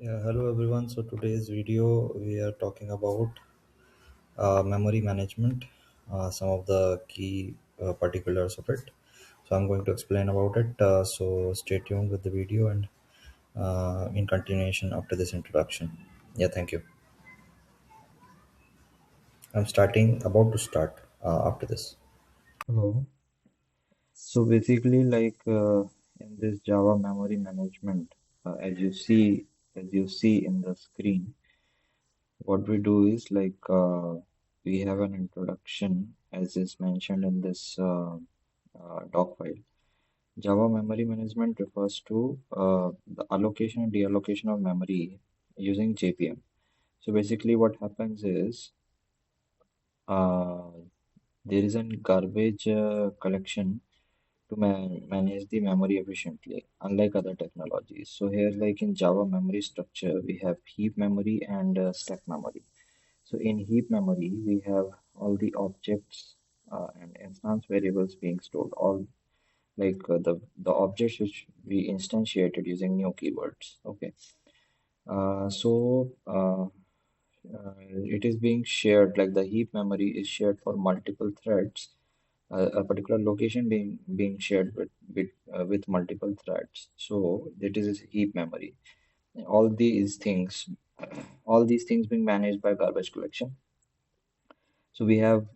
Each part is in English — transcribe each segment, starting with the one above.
Yeah, hello everyone. So today's video we are talking about memory management, some of the key particulars of it. So I'm going to explain about it. So stay tuned with the video and in continuation after this introduction. Yeah, thank you. I'm about to start after this. Hello. So basically, in this Java memory management, as you see in the screen, what we do is we have an introduction as is mentioned in this doc file. Java memory management refers to the allocation and deallocation of memory using JVM. So basically, what happens is uh, there is a garbage collection to manage the memory efficiently, unlike other technologies. So here, like in Java memory structure, we have heap memory and stack memory. So in heap memory, we have all the objects and instance variables being stored, all the objects which we instantiated using new keywords. Okay. So it is being shared, like the heap memory is shared for multiple threads, a particular location being shared with multiple threads. So that is heap memory. All these things, all these things being managed by garbage collection. So we have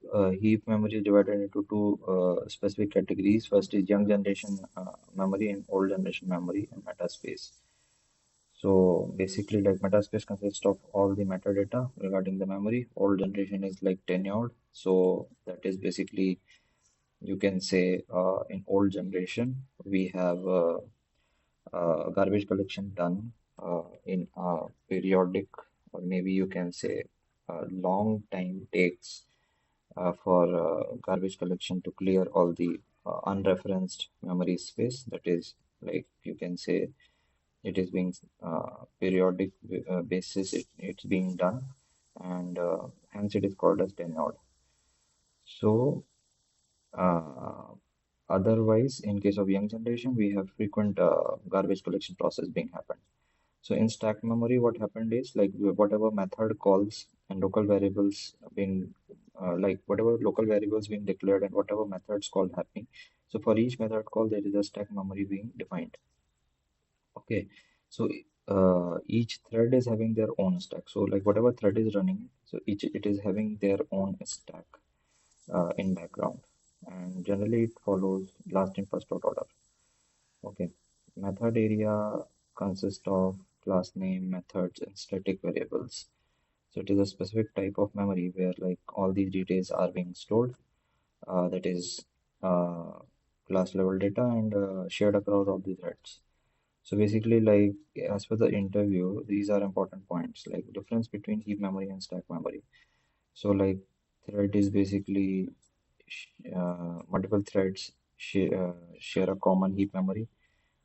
heap memory divided into two specific categories. First is young generation memory and old generation memory and metaspace. So basically, like metaspace consists of all the metadata regarding the memory. Old generation is like tenured. So that is basically, you can say, in old generation we have garbage collection done in periodic, or maybe you can say long time takes for garbage collection to clear all the unreferenced memory space. That is, like you can say, it is being periodic basis. It's being done, and hence it is called as tenured. So uh, otherwise, in case of young generation, we have frequent garbage collection process being happened. So in stack memory, what happened is like whatever method calls and local variables being whatever local variables being declared and whatever methods call happening. So for each method call, there is a stack memory being defined. Okay, so each thread is having their own stack. So like whatever thread is running, so each it is having their own stack in background, and generally it follows last in first out order. Okay, method area consists of class name, methods, and static variables. So it is a specific type of memory where like all these details are being stored. That is uh, class level data and shared across all the threads. So basically, like as per the interview, these are important points like difference between heap memory and stack memory. So like thread is basically multiple threads share a common heap memory.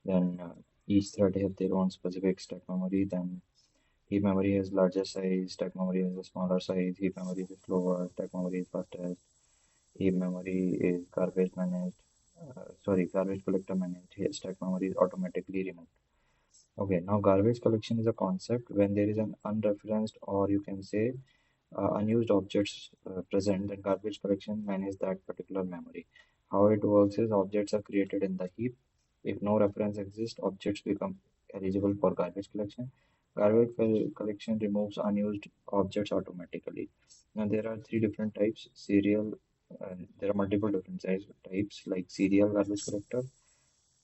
Then each thread have their own specific stack memory. Then heap memory has larger size, stack memory has a smaller size, heap memory is slower, stack memory is fastest, heap memory is garbage managed, garbage collector managed, here stack memory is automatically removed. Okay, now garbage collection is a concept when there is an unreferenced, or you can say unused objects present, then garbage collection manages that particular memory. How it works is objects are created in the heap. If no reference exists, objects become eligible for garbage collection. Collection removes unused objects automatically. Now there are three different types: serial. There are multiple different types like serial garbage collector,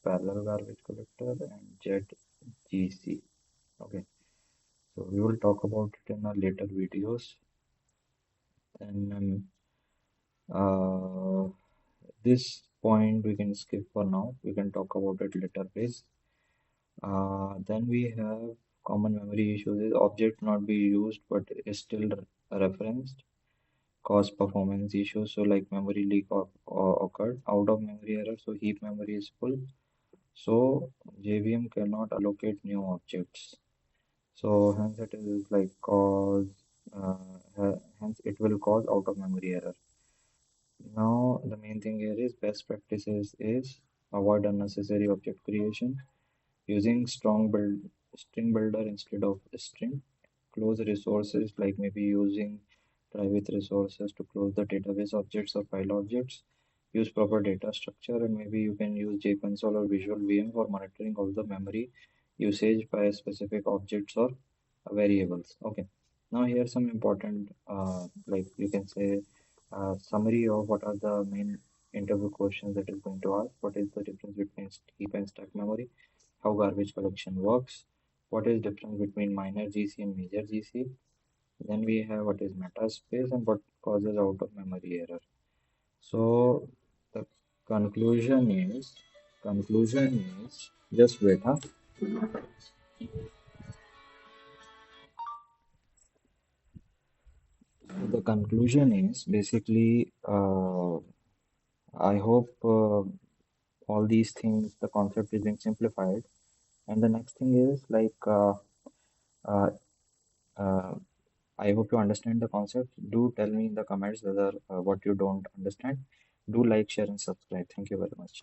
parallel garbage collector, and ZGC. Okay, so we will talk about it in our later videos. And this point we can skip for now. We can talk about it later, please. Then we have common memory issues. Is object not be used but is still referenced. Cause performance issues. So like memory leak occurred. Out of memory error. So heap memory is full. So JVM cannot allocate new objects. So hence it is like hence it will cause out of memory error. Now, the main thing here is best practices is avoid unnecessary object creation, using strong build. string builder instead of string. Close resources like maybe using try with resources to close the database objects or file objects. Use proper data structure, and maybe you can use JConsole or Visual VM for monitoring all the memory usage by specific objects or variables. Okay. Now here's some important, like you can say, summary of what are the main interview questions that is going to ask. What is the difference between heap and stack memory? How garbage collection works? What is difference between minor GC and major GC? Then we have what is metaspace and what causes out of memory error. So the conclusion is conclusion is just wait, huh? The conclusion is basically I hope all these things the concept is being simplified. And the next thing is like uh, uh, I hope you understand the concept. Do tell me in the comments whether what you don't understand. Do like, share, and subscribe. Thank you very much.